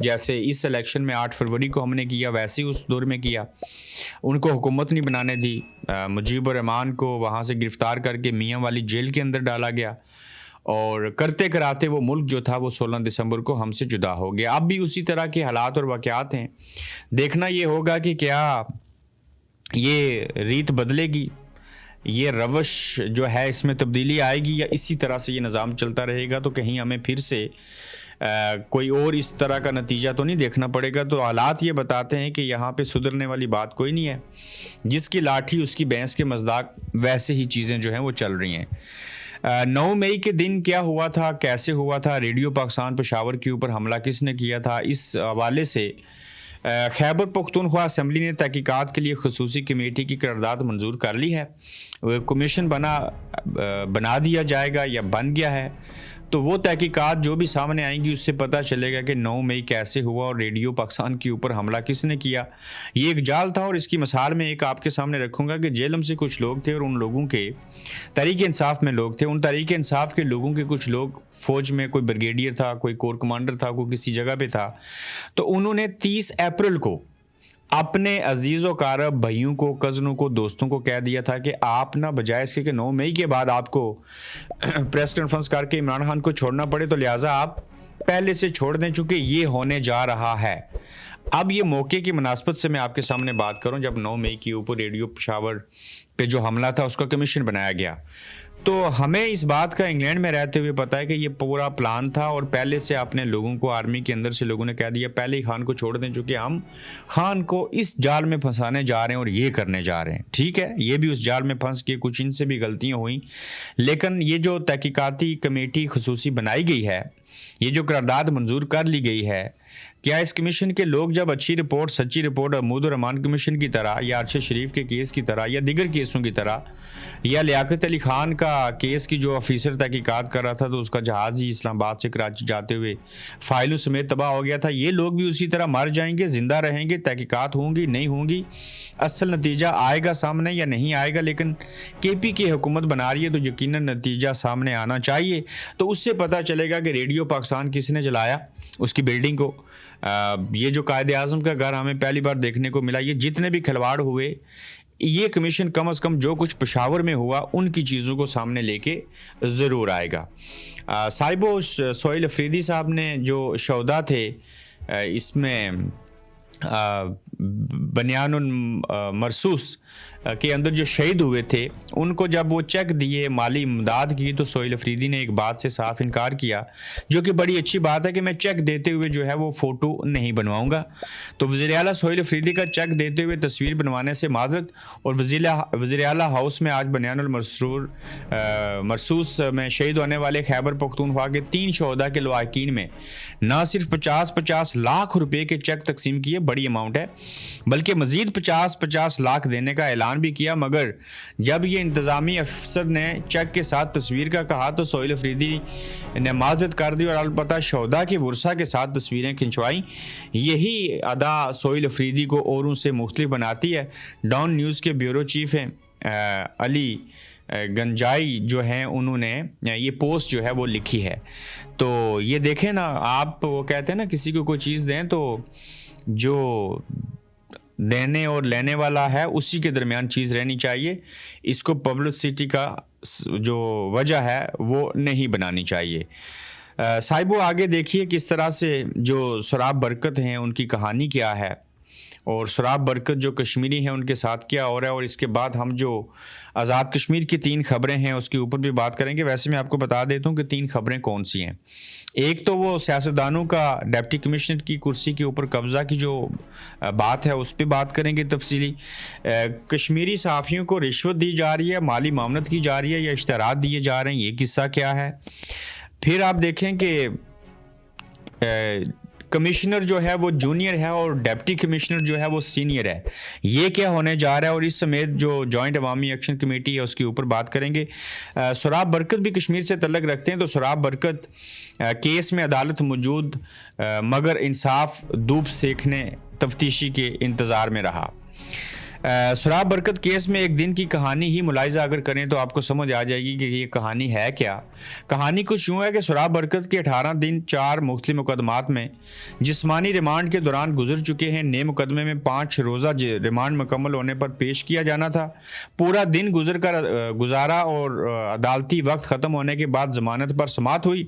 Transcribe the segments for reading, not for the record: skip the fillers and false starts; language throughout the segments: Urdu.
جیسے اس الیکشن میں 8 فروری کو ہم نے کیا ویسے ہی اس دور میں کیا. ان کو حکومت نہیں بنانے دی. مجیب الرحمان کو وہاں سے گرفتار کر کے میاں والی جیل کے اندر ڈالا گیا اور کرتے کراتے وہ ملک جو تھا وہ 16 دسمبر کو ہم سے جدا ہو گیا. اب بھی اسی طرح کے حالات اور واقعات ہیں. دیکھنا یہ ہوگا کہ کیا یہ ریت بدلے گی, یہ روش جو ہے اس میں تبدیلی آئے گی, یا اسی طرح سے یہ نظام چلتا رہے گا تو کہیں ہمیں پھر سے کوئی اور اس طرح کا نتیجہ تو نہیں دیکھنا پڑے گا. تو حالات یہ بتاتے ہیں کہ یہاں پہ سدھرنے والی بات کوئی نہیں ہے. جس کی لاٹھی اس کی بھینس کے مذاق, ویسے ہی چیزیں جو ہیں وہ چل رہی ہیں. 9 مئی کے دن کیا ہوا تھا, کیسے ہوا تھا, ریڈیو پاکستان پشاور کے اوپر حملہ کس نے کیا تھا, اس حوالے سے خیبر پختونخوا اسمبلی نے تحقیقات کے لیے خصوصی کمیٹی کی قرارداد منظور کر لی ہے. کمیشن بنا دیا جائے گا یا بن گیا ہے. تو وہ تحقیقات جو بھی سامنے آئیں گی اس سے پتہ چلے گا کہ 9 مئی کیسے ہوا اور ریڈیو پاکستان کے اوپر حملہ کس نے کیا. یہ ایک جال تھا, اور اس کی مثال میں ایک آپ کے سامنے رکھوں گا کہ جیلم سے کچھ لوگ تھے اور ان لوگوں کے تحریک انصاف میں لوگ تھے. ان تحریک انصاف کے لوگوں کے کچھ لوگ فوج میں, کوئی بریگیڈیئر تھا, کوئی کور کمانڈر تھا, کوئی کسی جگہ پہ تھا. تو انہوں نے 30 اپریل کو اپنے عزیز و قارب بھائیوں کو, کزنوں کو, دوستوں کو کہہ دیا تھا کہ آپ نہ بجائے اس کے کہ 9 مئی کے بعد آپ کو پریس کانفرنس کر کے عمران خان کو چھوڑنا پڑے, تو لہٰذا آپ پہلے سے چھوڑ دیں چونکہ یہ ہونے جا رہا ہے. اب یہ موقع کی مناسبت سے میں آپ کے سامنے بات کروں, جب 9 مئی کے اوپر ریڈیو پشاور پہ جو حملہ تھا اس کا کمیشن بنایا گیا, تو ہمیں اس بات کا انگلینڈ میں رہتے ہوئے پتہ ہے کہ یہ پورا پلان تھا, اور پہلے سے اپنے لوگوں کو, آرمی کے اندر سے لوگوں نے کہہ دیا پہلے ہی خان کو چھوڑ دیں چونکہ ہم خان کو اس جال میں پھنسانے جا رہے ہیں اور یہ کرنے جا رہے ہیں. ٹھیک ہے, یہ بھی اس جال میں پھنس کے کچھ ان سے بھی غلطیاں ہوئیں, لیکن یہ جو تحقیقاتی کمیٹی خصوصی بنائی گئی ہے, یہ جو قرارداد منظور کر لی گئی ہے, کیا اس کمیشن کے لوگ جب اچھی رپورٹ, سچی رپورٹ محمود الرحمان کمیشن کی طرح, یا ارشد شریف کے کیس کی طرح, یا دیگر کیسوں کی طرح, یا لیاقت علی خان کا کیس کی جو آفیسر تحقیقات کر رہا تھا تو اس کا جہاز ہی اسلام آباد سے کراچی جاتے ہوئے فائلوں سمیت تباہ ہو گیا تھا, یہ لوگ بھی اسی طرح مر جائیں گے, زندہ رہیں گے, تحقیقات ہوں گی نہیں ہوں گی, اصل نتیجہ آئے گا سامنے یا نہیں آئے گا, لیکن کے پی کی حکومت بنا رہی ہے تو یقیناً نتیجہ سامنے آنا چاہیے. تو اس سے پتہ چلے گا کہ ریڈیو پاکستان کس نے جلایا, اس کی بلڈنگ کو. یہ جو قائد اعظم کا گھر ہمیں پہلی بار دیکھنے کو ملا, یہ جتنے بھی کھلواڑ ہوئے, یہ کمیشن کم از کم جو کچھ پشاور میں ہوا ان کی چیزوں کو سامنے لے کے ضرور آئے گا. صاحبو, سہیل افریدی صاحب نے جو شہدا تھے اس میں بنیان المرصوص کے اندر جو شہید ہوئے تھے, ان کو جب وہ چیک دیے, مالی امداد کی, تو سہیل افریدی نے ایک بات سے صاف انکار کیا, جو کہ بڑی اچھی بات ہے, کہ میں چیک دیتے ہوئے جو ہے وہ فوٹو نہیں بنواؤں گا. تو وزیر اعلیٰ سہیل افریدی کا چیک دیتے ہوئے تصویر بنوانے سے معذرت. اور وزیر اعلیٰ ہاؤس میں آج بنیان المرصوص میں شہید ہونے والے خیبر پختونخوا کے 3 شہداء کے لواحقین میں نہ صرف 50 لاکھ روپے کے چیک تقسیم کیے, بڑی اماؤنٹ ہے, بلکہ مزید 50 لاکھ دینے کا اعلان بھی کیا. مگر جب یہ انتظامی افسر نے چیک کے ساتھ تصویر کا کہا تو سہیل افریدی نے معذرت کر دی اور البتہ شہداء کی ورثہ کے ساتھ تصویریں کھنچوائیں. یہی ادا سہیل افریدی کو اوروں سے مختلف بناتی ہے. ڈان نیوز کے بیورو چیف ہیں علی گنجائی جو ہیں, انہوں نے یہ پوسٹ جو ہے وہ لکھی ہے. تو یہ دیکھیں نا آپ, وہ کہتے ہیں نا کسی کو کوئی چیز دیں تو جو دینے اور لینے والا ہے اسی کے درمیان چیز رہنی چاہیے, اس کو پبلسٹی کا جو وجہ ہے وہ نہیں بنانی چاہیے. صاحبو, آگے دیکھیے کس طرح سے جو سراب برکت ہیں ان کی کہانی کیا ہے, اور سراب برکت جو کشمیری ہیں ان کے ساتھ کیا ہو رہا ہے, اور اس کے بعد ہم جو آزاد کشمیر کی 3 خبریں ہیں اس کے اوپر بھی بات کریں گے. ویسے میں آپ کو بتا دیتا ہوں کہ 3 خبریں کون سی ہیں. ایک تو وہ سیاستدانوں کا ڈپٹی کمشنر کی کرسی کے اوپر قبضہ کی جو بات ہے اس پہ بات کریں گے تفصیلی. کشمیری صحافیوں کو رشوت دی جا رہی ہے, مالی معاونت کی جا رہی ہے, یا اشتہارات دیے جا رہے ہیں, یہ قصہ کیا ہے. پھر آپ دیکھیں کہ کمشنر جو ہے وہ جونیئر ہے اور ڈپٹی کمشنر جو ہے وہ سینئر ہے, یہ کیا ہونے جا رہا ہے, اور اس سمیت جو جوائنٹ عوامی ایکشن کمیٹی ہے اس کے اوپر بات کریں گے. سراب برکت بھی کشمیر سے تعلق رکھتے ہیں, تو سراب برکت کیس میں عدالت موجود مگر انصاف دھوپ سیکھنے تفتیشی کے انتظار میں رہا. سراب برکت کیس میں ایک دن کی کہانی ہی ملاحظہ اگر کریں تو آپ کو سمجھ آ جائے گی کہ یہ کہانی ہے کیا۔ کہانی کچھ یوں ہے کہ سراب برکت کے 18 دن 4 مختلف مقدمات میں جسمانی ریمانڈ کے دوران گزر چکے ہیں۔ نئے مقدمے میں 5 روزہ ریمانڈ مکمل ہونے پر پیش کیا جانا تھا۔ پورا دن گزارا اور عدالتی وقت ختم ہونے کے بعد ضمانت پر سماعت ہوئی۔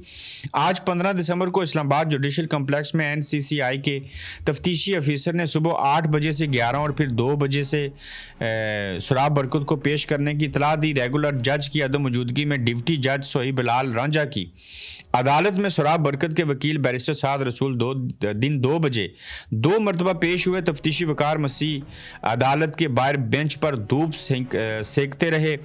آج 15 دسمبر کو اسلام آباد جوڈیشل کمپلیکس میں NCCI کے تفتیشی افیسر نے صبح 8 بجے سے 11 اور پھر 2 بجے سے سراب برکت کو پیش کرنے کی اطلاع دی۔ ریگولر جج کی عدم موجودگی میں ڈپٹی جج صہیب بلال رانجھا کی عدالت میں سراب برکت کے وکیل بیرسٹر سعد رسول 2 بجے 2 مرتبہ پیش ہوئے۔ تفتیشی وقار مسیح عدالت کے باہر بینچ پر دھوپ سینکتے رہے،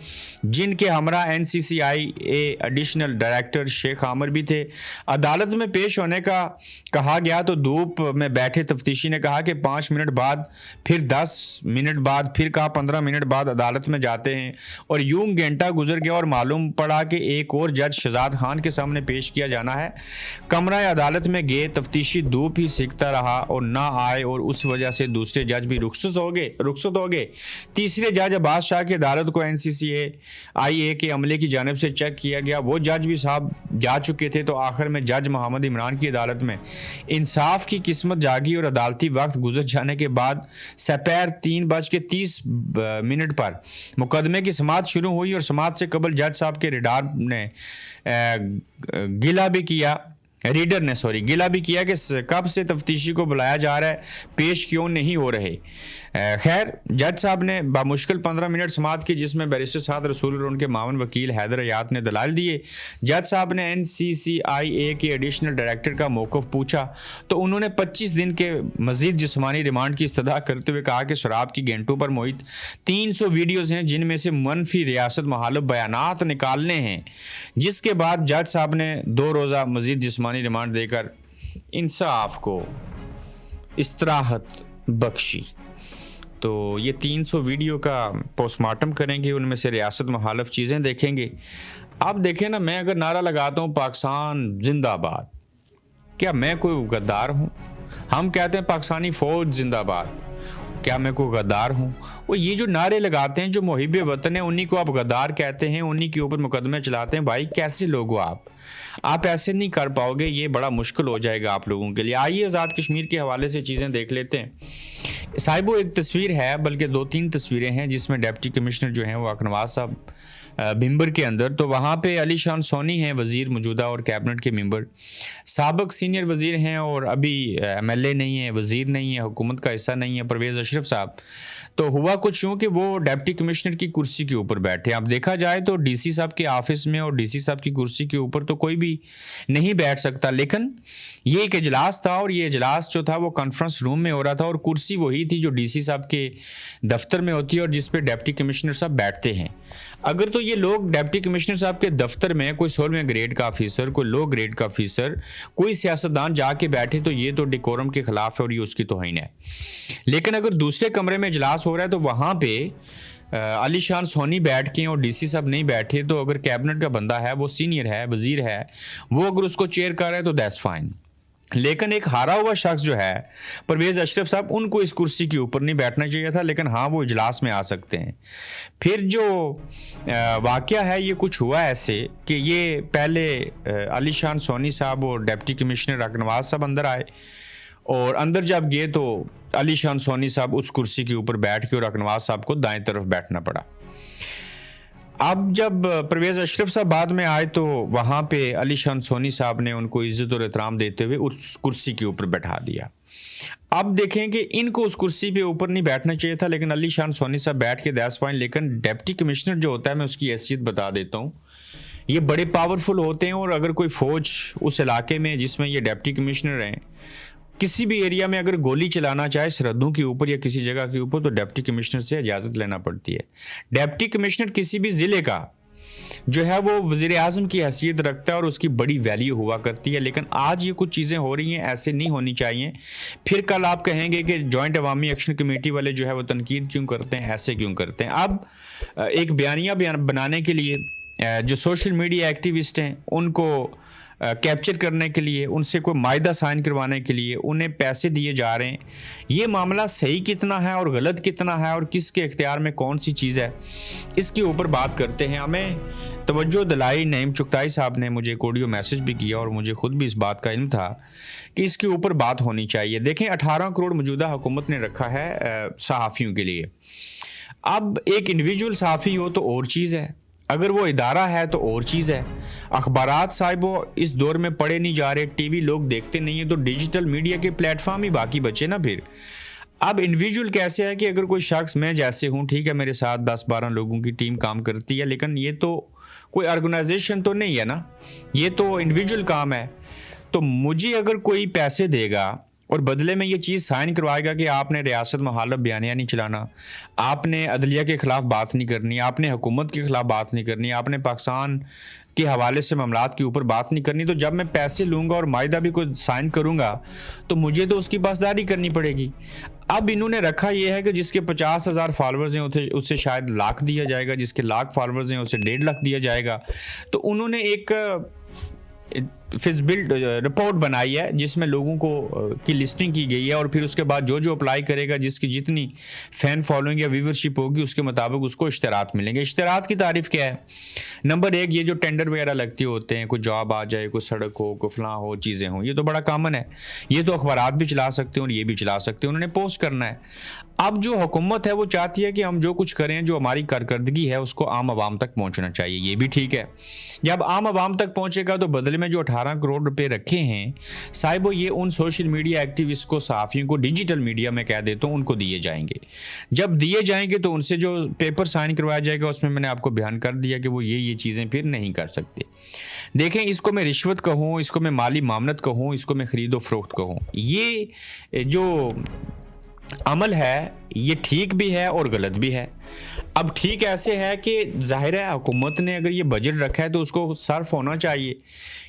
جن کے ہمراہ NCCI ایڈیشنل ڈائریکٹر شیخ عامر بھی تھے۔ عدالت میں پیش ہونے کا کہا گیا تو دھوپ میں بیٹھے تفتیشی نے کہا کہ 5 منٹ بعد، پھر 10 منٹ بعد، پھر کہا 15 منٹ بعد عدالت میں جاتے ہیں، اور یوں گھنٹہ گزر گیا اور معلوم پڑا کہ ایک اور جج شہزاد خان کے سامنے پیش کیا جانا ہے۔ کمرہ عدالت میں گئے، تفتیشی دھوپ ہی سیکتا رہا اور نہ آئے، اور اس وجہ سے دوسرے جج بھی رخصت ہو گئے۔ تیسرے جج عباس شاہ کی عدالت کو NCCI کے عملے کی جانب سے چیک کیا گیا، وہ جج بھی صاحب جا چکے تھے۔ تو آخر میں جج محمد عمران کی عدالت میں انصاف کی قسمت جاگی اور عدالتی وقت گزر جانے کے بعد سپیر 3:30 پر مقدمے کی سماعت شروع ہوئی، اور سماعت سے قبل جج صاحب کے ریڈر نے گلہ بھی کیا کہ کب سے تفتیشی کو بلایا جا رہا ہے، پیش کیوں نہیں ہو رہے۔ خیر، جج صاحب نے بامشکل 15 منٹ سماعت کی، جس میں بیرسٹر سعد رسول اور ان کے معاون وکیل حیدر حیات نے دلائل دیے۔ جج صاحب نے NCCI کے ایڈیشنل ڈائریکٹر کا موقف پوچھا تو انہوں نے 25 دن کے مزید جسمانی ریمانڈ کی استدعا کرتے ہوئے کہا کہ شراب کی گھنٹوں پر محیط 300 ویڈیوز ہیں، جن میں سے منفی ریاست مخالف بیانات نکالنے ہیں، جس کے بعد جج صاحب نے 2 روزہ مزید جسمانی ریمانڈ دے کر انصاف کو استراحت بخشی۔ تو یہ 300 ویڈیو کا پوسٹ مارٹم کریں گے، ان میں سے ریاست مخالف چیزیں دیکھیں گے۔ اب دیکھیں نا، میں اگر نعرہ لگاتا ہوں پاکستان زندہ باد، کیا میں کوئی غدار ہوں؟ ہم کہتے ہیں پاکستانی فوج زندہ باد، کیا میں کوئی غدار ہوں؟ وہ یہ جو نعرے لگاتے ہیں جو محب وطن ہیں، انہی کو آپ غدار کہتے ہیں، انہی کے اوپر مقدمے چلاتے ہیں۔ بھائی کیسے لوگ ہو آپ ایسے نہیں کر پاؤ گے، یہ بڑا مشکل ہو جائے گا آپ لوگوں کے لیے۔ آئیے آزاد کشمیر کے حوالے سے چیزیں دیکھ لیتے ہیں۔ صاحبو، ایک تصویر ہے، بلکہ 2-3 تصویریں ہیں، جس میں ڈپٹی کمشنر جو ہیں وہ اکنواز صاحب ممبر کے اندر، تو وہاں پہ علی شان سونی ہیں وزیر موجودہ اور کیبنٹ کے ممبر، سابق سینئر وزیر ہیں اور ابھی MLA نہیں ہیں، وزیر نہیں ہیں، حکومت کا حصہ نہیں ہے، پرویز اشرف صاحب۔ تو ہوا کچھ یوں کہ وہ ڈپٹی کمشنر کی کرسی کے اوپر بیٹھے۔ اب دیکھا جائے تو DC صاحب کے آفس میں اور DC صاحب کی کرسی کے اوپر تو کوئی بھی نہیں بیٹھ سکتا، لیکن یہ ایک اجلاس تھا، اور یہ اجلاس جو تھا وہ کانفرنس روم میں ہو رہا تھا، اور کرسی وہی تھی جو DC صاحب کے دفتر میں ہوتی ہے اور جس پہ ڈپٹی کمشنر صاحب بیٹھتے ہیں۔ اگر تو یہ لوگ ڈپٹی کمشنر صاحب کے دفتر میں کوئی 16ویں گریڈ کا آفیسر، کوئی لو گریڈ کا آفیسر، کوئی سیاستدان جا کے بیٹھے تو یہ تو ڈیکورم کے خلاف ہے اور یہ اس کی توہین ہے۔ لیکن اگر دوسرے کمرے میں اجلاس ہو رہا ہے تو وہاں پہ علی شان سونی بیٹھ کے اور DC صاحب نہیں بیٹھے، تو اگر کیبنٹ کا بندہ ہے، وہ سینئر ہے، وزیر ہے، وہ اگر اس کو چیئر کر رہا ہے تو دیٹس فائن۔ لیکن ایک ہارا ہوا شخص جو ہے پرویز اشرف صاحب، ان کو اس کرسی کے اوپر نہیں بیٹھنا چاہیے تھا، لیکن ہاں وہ اجلاس میں آ سکتے ہیں۔ پھر جو واقعہ ہے یہ کچھ ہوا ایسے کہ یہ پہلے علی شان سونی صاحب اور ڈپٹی کمشنر اکنواز صاحب اندر آئے، اور اندر جب گئے تو علی شان سونی صاحب اس کرسی کے اوپر بیٹھ کے اور اکنواز صاحب کو دائیں طرف بیٹھنا پڑا۔ اب جب پرویز اشرف صاحب بعد میں آئے تو وہاں پہ علی شان سونی صاحب نے ان کو عزت اور احترام دیتے ہوئے اس کرسی کے اوپر بیٹھا دیا۔ اب دیکھیں کہ ان کو اس کرسی پہ اوپر نہیں بیٹھنا چاہیے تھا، لیکن علی شان سونی صاحب بیٹھ کے دیٹس فائن۔ لیکن ڈپٹی کمشنر جو ہوتا ہے، میں اس کی حیثیت بتا دیتا ہوں، یہ بڑے پاورفل ہوتے ہیں، اور اگر کوئی فوج اس علاقے میں جس میں یہ ڈپٹی کمشنر ہیں، کسی بھی ایریا میں اگر گولی چلانا چاہے سرحدوں کے اوپر یا کسی جگہ کے اوپر، تو ڈپٹی کمشنر سے اجازت لینا پڑتی ہے۔ ڈپٹی کمشنر کسی بھی ضلع کا جو ہے وہ وزیر اعظم کی حیثیت رکھتا ہے اور اس کی بڑی ویلیو ہوا کرتی ہے۔ لیکن آج یہ کچھ چیزیں ہو رہی ہیں، ایسے نہیں ہونی چاہیے۔ پھر کل آپ کہیں گے کہ جوائنٹ عوامی ایکشن کمیٹی والے جو ہے وہ تنقید کیوں کرتے ہیں، ایسے کیوں کرتے ہیں۔ اب ایک بیانیہ بنانے کے لیے جو سوشل میڈیا ایکٹیوسٹ ہیں، ان کو کیپچر کرنے کے لیے، ان سے کوئی معاہدہ سائن کروانے کے لیے انہیں پیسے دیے جا رہے ہیں. یہ معاملہ صحیح کتنا ہے اور غلط کتنا ہے اور کس کے اختیار میں کون سی چیز ہے، اس کے اوپر بات کرتے ہیں. ہمیں توجہ دلائی نعیم چغتائی صاحب نے، مجھے ایک آڈیو میسج بھی کیا اور مجھے خود بھی اس بات کا علم تھا کہ اس کے اوپر بات ہونی چاہیے. دیکھیں 18 کروڑ موجودہ حکومت نے رکھا ہے صحافیوں کے لیے. اب ایک انڈیویجول صحافی ہو تو اور چیز ہے، اگر وہ ادارہ ہے تو اور چیز ہے. اخبارات صاحبوں اس دور میں پڑھے نہیں جا رہے، ٹی وی لوگ دیکھتے نہیں ہیں، تو ڈیجیٹل میڈیا کے پلیٹ فارم ہی باقی بچے نا. پھر اب انڈیویجول کیسے ہے کہ اگر کوئی شخص، میں جیسے ہوں، ٹھیک ہے میرے ساتھ 10-12 لوگوں کی ٹیم کام کرتی ہے، لیکن یہ تو کوئی آرگنائزیشن تو نہیں ہے نا، یہ تو انڈیویجول کام ہے. تو مجھے اگر کوئی پیسے دے گا اور بدلے میں یہ چیز سائن کروائے گا کہ آپ نے ریاست مخالف بیانیہ نہیں چلانا، آپ نے عدلیہ کے خلاف بات نہیں کرنی، آپ نے حکومت کے خلاف بات نہیں کرنی، آپ نے پاکستان کے حوالے سے معاملات کے اوپر بات نہیں کرنی، تو جب میں پیسے لوں گا اور معاہدہ بھی کوئی سائن کروں گا تو مجھے تو اس کی پاسداری کرنی پڑے گی. اب انہوں نے رکھا یہ ہے کہ جس کے 50,000 فالورز ہیں اسے شاید لاکھ دیا جائے گا، جس کے لاکھ فالورز ہیں اسے 1.5 لاکھ دیا جائے گا. تو انہوں نے ایک فزبل رپورٹ بنائی ہے جس میں لوگوں کو کی لسٹنگ کی گئی ہے، اور پھر اس کے بعد جو اپلائی کرے گا، جس کی جتنی فین فالوئنگ یا ویورشپ ہوگی، اس کے مطابق اس کو اشتہارات ملیں گے. اشتہارات کی تعریف کیا ہے؟ نمبر 1، یہ جو ٹینڈر وغیرہ لگتے ہوتے ہیں، کوئی جاب آ جائے، کوئی سڑک ہو، کوئی فلاں ہو، چیزیں ہوں، یہ تو بڑا کامن ہے. یہ تو اخبارات بھی چلا سکتے ہیں اور یہ بھی چلا سکتے ہیں، انہوں نے پوسٹ کرنا ہے. اب جو حکومت ہے وہ چاہتی ہے کہ ہم جو کچھ کریں، جو ہماری کارکردگی ہے اس کو عام عوام تک پہنچنا چاہیے. یہ بھی ٹھیک ہے. جب عام عوام تک پہنچے گا تو بدلے میں جو 18 کروڑ روپے رکھے ہیں صاحبو، یہ ان سوشل میڈیا ایکٹیوسٹ کو، صحافیوں کو، ڈیجیٹل میڈیا میں کہہ دیتا ہوں، ان کو دیے جائیں گے. جب دیے جائیں گے تو ان سے جو پیپر سائن کروایا جائے گا، اس میں نے آپ کو بیان کر دیا کہ وہ یہ چیزیں پھر نہیں کر سکتے. دیکھیں، اس کو میں رشوت کہوں، اس کو میں مالی معاملت کہوں، اس کو میں خرید و فروخت کہوں، یہ جو عمل ہے یہ ٹھیک بھی ہے اور غلط بھی ہے. اب ٹھیک ایسے ہے کہ ظاہر ہے حکومت نے اگر یہ بجٹ رکھا ہے تو اس کو صرف ہونا چاہیے.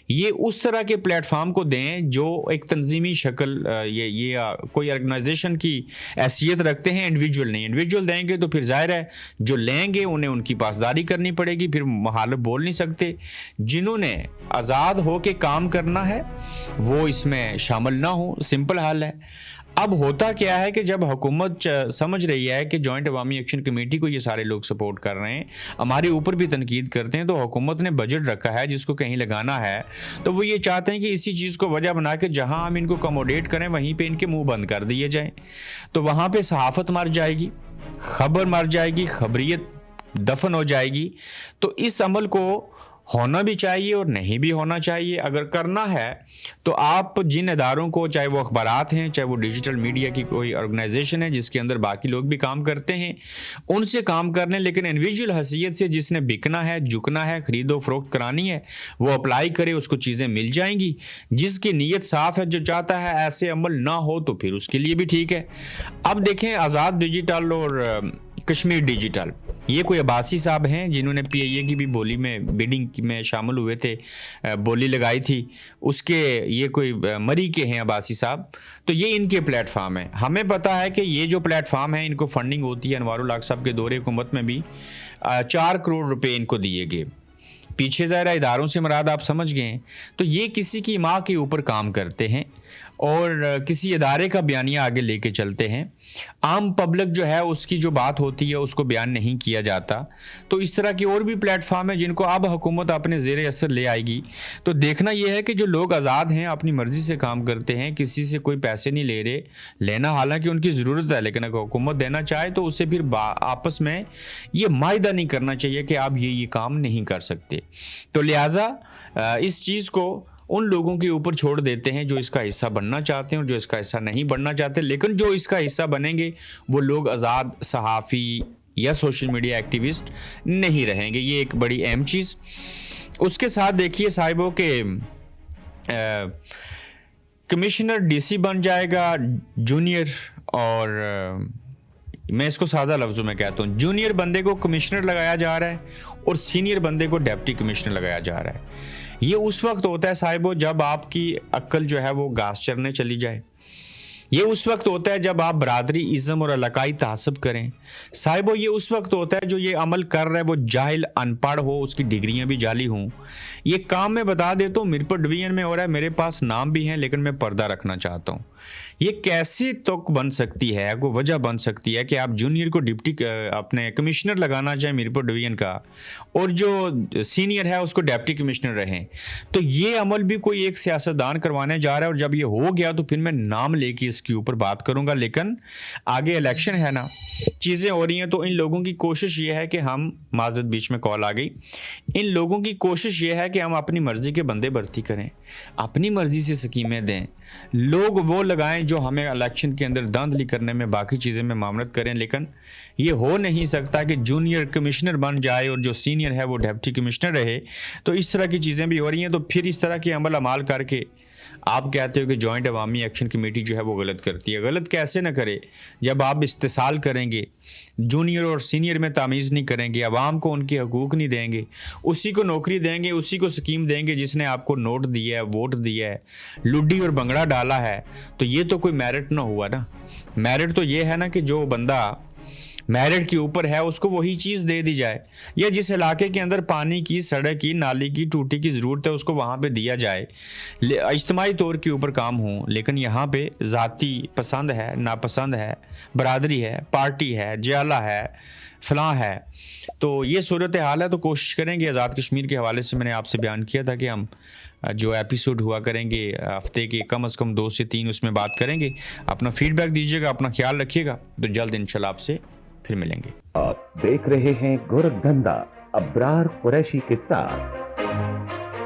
یہ اس طرح کے پلیٹ فارم کو دیں جو ایک تنظیمی شکل، یہ کوئی آرگنائزیشن کی حیثیت رکھتے ہیں، انڈیویجول نہیں. انڈیویجول دیں گے تو پھر ظاہر ہے جو لیں گے انہیں ان کی پاسداری کرنی پڑے گی، پھر مخالف بول نہیں سکتے. جنہوں نے آزاد ہو کے کام کرنا ہے وہ اس میں شامل نہ ہوں، سمپل حال ہے. اب ہوتا کیا ہے کہ جب حکومت سمجھ رہی ہے کہ جوائنٹ عوامی ایکشن کمیٹی کو یہ سارے لوگ سپورٹ کر رہے ہیں، ہمارے اوپر بھی تنقید کرتے ہیں، تو حکومت نے بجٹ رکھا ہے جس کو کہیں لگانا ہے، تو وہ یہ چاہتے ہیں کہ اسی چیز کو وجہ بنا کے جہاں ہم ان کو کموڈیٹ کریں وہیں پہ ان کے منہ بند کر دیے جائیں. تو وہاں پہ صحافت مر جائے گی، خبر مر جائے گی، خبریت دفن ہو جائے گی. تو اس عمل کو ہونا بھی چاہیے اور نہیں بھی ہونا چاہیے. اگر کرنا ہے تو آپ جن اداروں کو، چاہے وہ اخبارات ہیں، چاہے وہ ڈیجیٹل میڈیا کی کوئی آرگنائزیشن ہے جس کے اندر باقی لوگ بھی کام کرتے ہیں، ان سے کام کر لیں. لیکن انڈیویجول حیثیت سے جس نے بکنا ہے، جھکنا ہے، خرید و فروخت کرانی ہے، وہ اپلائی کرے، اس کو چیزیں مل جائیں گی. جس کی نیت صاف ہے، جو چاہتا ہے ایسے عمل نہ ہو، تو پھر اس کے لیے بھی ٹھیک ہے. اب دیکھیں، آزاد ڈیجیٹل اور کشمیر ڈیجیٹل، یہ کوئی عباسی صاحب ہیں جنہوں نے پی آئی اے کی بھی بولی میں بیڈنگ میں شامل ہوئے تھے، بولی لگائی تھی اس کے. یہ کوئی مری کے ہیں عباسی صاحب، تو یہ ان کے پلیٹ فارم ہیں. ہمیں پتہ ہے کہ یہ جو پلیٹ فارم ہیں ان کو فنڈنگ ہوتی ہے. انوار الحق صاحب کے دور حکومت میں بھی 4 کروڑ روپے ان کو دیے گئے. پیچھے ظاہرہ اداروں سے مراد آپ سمجھ گئے ہیں. تو یہ کسی کی ماں کے اوپر کام کرتے ہیں اور کسی ادارے کا بیانیہ آگے لے کے چلتے ہیں. عام پبلک جو ہے اس کی جو بات ہوتی ہے اس کو بیان نہیں کیا جاتا. تو اس طرح کی اور بھی پلیٹ فارم ہیں جن کو اب حکومت اپنے زیر اثر لے آئے گی. تو دیکھنا یہ ہے کہ جو لوگ آزاد ہیں، اپنی مرضی سے کام کرتے ہیں، کسی سے کوئی پیسے نہیں لے رہے، لینا حالانکہ ان کی ضرورت ہے، لیکن اگر حکومت دینا چاہے تو اسے پھر آپس میں یہ معاہدہ نہیں کرنا چاہیے کہ آپ یہ کام نہیں کر سکتے. تو لہٰذا اس چیز کو ان لوگوں کے اوپر چھوڑ دیتے ہیں جو اس کا حصہ بننا چاہتے ہیں اور جو اس کا حصہ نہیں بننا چاہتے. لیکن جو اس کا حصہ بنیں گے وہ لوگ آزاد صحافی یا سوشل میڈیا ایکٹیوسٹ نہیں رہیں گے. یہ ایک بڑی اہم چیز. اس کے ساتھ دیکھیے صاحبوں کہ کمشنر ڈی سی بن جائے گا جونیئر، اور میں اس کو سادہ لفظوں میں کہتا ہوں، جونیئر بندے کو کمشنر لگایا جا رہا ہے اور سینئر بندے کو ڈپٹی کمشنر لگایا جا رہا ہے. یہ اس وقت ہوتا ہے صاحبو جب آپ کی عقل جو ہے وہ گھاس چرنے چلی جائے. یہ اس وقت ہوتا ہے جب آپ برادری ازم اور علاقائی تعصب کریں. صاحبو یہ اس وقت ہوتا ہے جو یہ عمل کر رہا ہے وہ جاہل ان پڑھ ہو, اس کی ڈگریاں بھی جعلی ہوں. یہ کام میں بتا دیتا ہوں میرپور ڈویژن میں ہو رہا ہے, میرے پاس نام بھی ہیں لیکن میں پردہ رکھنا چاہتا ہوں. یہ کیسے تک بن سکتی ہے, کوئی وجہ بن سکتی ہے کہ آپ جونیئر کو ڈپٹی اپنے کمشنر لگانا چاہیں میرپور ڈویژن کا, اور جو سینئر ہے اس کو ڈپٹی کمشنر رہیں. تو یہ عمل بھی کوئی ایک سیاستدان کروانے جا رہا ہے, اور جب یہ ہو گیا تو پھر میں نام لے کے اس کے اوپر بات کروں گا. لیکن آگے الیکشن ہے نا, چیزیں ہو رہی ہیں, تو ان لوگوں کی کوشش یہ ہے کہ ہم, معذرت بیچ میں کال آ گئی, ان لوگوں کی کوشش یہ ہے کہ ہم اپنی مرضی کے بندے بھرتی کریں, اپنی مرضی سے سکیمیں دیں, لوگ وہ لگائیں جو ہمیں الیکشن کے اندر داندلی کرنے میں, باقی چیزیں میں معاملت کریں. لیکن یہ ہو نہیں سکتا کہ جونیئر کمشنر بن جائے اور جو سینئر ہے وہ ڈپٹی کمشنر رہے. تو اس طرح کی چیزیں بھی ہو رہی ہیں. تو پھر اس طرح کے عمل اعمال کر کے آپ کہتے ہو کہ جوائنٹ عوامی ایکشن کمیٹی جو ہے وہ غلط کرتی ہے. غلط کیسے نہ کرے جب آپ استحصال کریں گے, جونیئر اور سینئر میں تمیز نہیں کریں گے, عوام کو ان کے حقوق نہیں دیں گے, اسی کو نوکری دیں گے, اسی کو سکیم دیں گے جس نے آپ کو نوٹ دیا ہے, ووٹ دیا ہے, لڈی اور بنگڑا ڈالا ہے. تو یہ تو کوئی میرٹ نہ ہوا نا. میرٹ تو یہ ہے نا کہ جو بندہ میرٹ کے اوپر ہے اس کو وہی چیز دے دی جائے, یا جس علاقے کے اندر پانی کی, سڑک کی, نالی کی, ٹوٹی کی ضرورت ہے اس کو وہاں پہ دیا جائے, اجتماعی طور کے اوپر کام ہوں. لیکن یہاں پہ ذاتی پسند ہے, ناپسند ہے, برادری ہے, پارٹی ہے, جیالہ ہے, فلاں ہے. تو یہ صورت حال ہے. تو کوشش کریں گے, آزاد کشمیر کے حوالے سے میں نے آپ سے بیان کیا تھا کہ ہم جو ایپیسوڈ ہوا کریں گے ہفتے کے کم از کم 2 سے 3 اس میں بات کریں گے. اپنا فیڈ بیک دیجیے گا, اپنا خیال رکھیے گا. تو جلد انشاءاللہ آپ سے پھر ملیں گے. آپ دیکھ رہے ہیں گورکھ دھندا ابرار قریشی کے ساتھ.